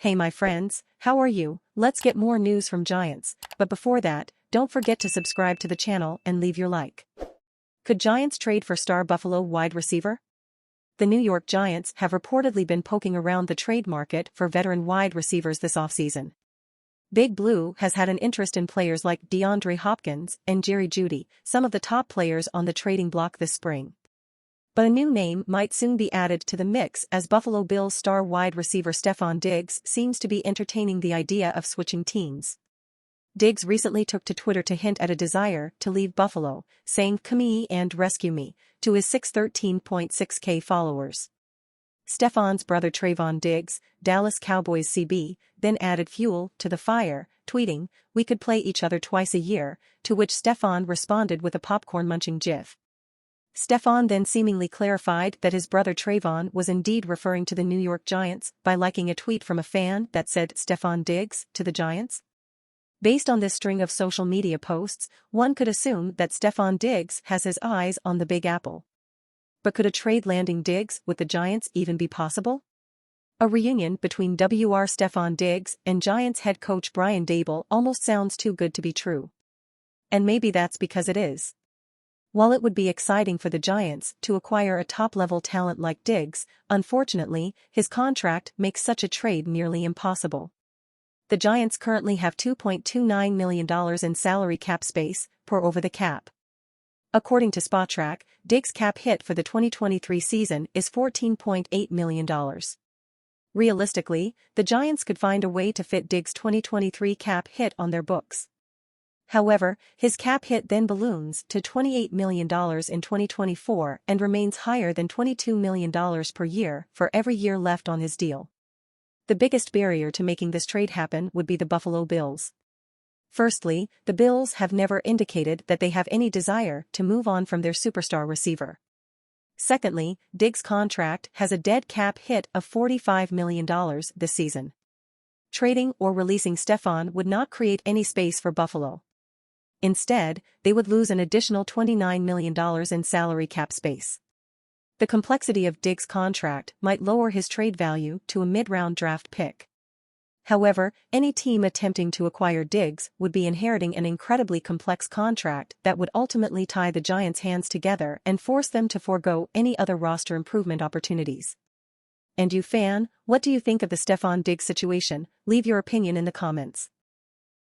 Hey my friends, how are you? Let's get more news from Giants, but before that, don't forget to subscribe to the channel and leave your like. Could Giants trade for star Buffalo wide receiver? The New York Giants have reportedly been poking around the trade market for veteran wide receivers this offseason. Big Blue has had an interest in players like DeAndre Hopkins and Jerry Jeudy, some of the top players on the trading block this spring. But a new name might soon be added to the mix as Buffalo Bills star wide receiver Stefon Diggs seems to be entertaining the idea of switching teams. Diggs recently took to Twitter to hint at a desire to leave Buffalo, saying "Come and rescue me," to his 613.6K followers. Stefon's brother Trayvon Diggs, Dallas Cowboys CB, then added fuel to the fire, tweeting, "We could play each other twice a year," to which Stefon responded with a popcorn-munching gif. Stefon then seemingly clarified that his brother Trayvon was indeed referring to the New York Giants by liking a tweet from a fan that said "Stefon Diggs" to the Giants. Based on this string of social media posts, one could assume that Stefon Diggs has his eyes on the Big Apple. But could a trade landing Diggs with the Giants even be possible? A reunion between Stefon Diggs and Giants head coach Brian Daboll almost sounds too good to be true. And maybe that's because it is. While it would be exciting for the Giants to acquire a top-level talent like Diggs, unfortunately, his contract makes such a trade nearly impossible. The Giants currently have $2.29 million in salary cap space per over the cap. According to Spotrac, Diggs' cap hit for the 2023 season is $14.8 million. Realistically, the Giants could find a way to fit Diggs' 2023 cap hit on their books. However, his cap hit then balloons to $28 million in 2024 and remains higher than $22 million per year for every year left on his deal. The biggest barrier to making this trade happen would be the Buffalo Bills. Firstly, the Bills have never indicated that they have any desire to move on from their superstar receiver. Secondly, Diggs' contract has a dead cap hit of $45 million this season. Trading or releasing Stefon would not create any space for Buffalo. Instead, they would lose an additional $29 million in salary cap space. The complexity of Diggs' contract might lower his trade value to a mid-round draft pick. However, any team attempting to acquire Diggs would be inheriting an incredibly complex contract that would ultimately tie the Giants' hands together and force them to forego any other roster improvement opportunities. And you fan, what do you think of the Stefon Diggs situation? Leave your opinion in the comments.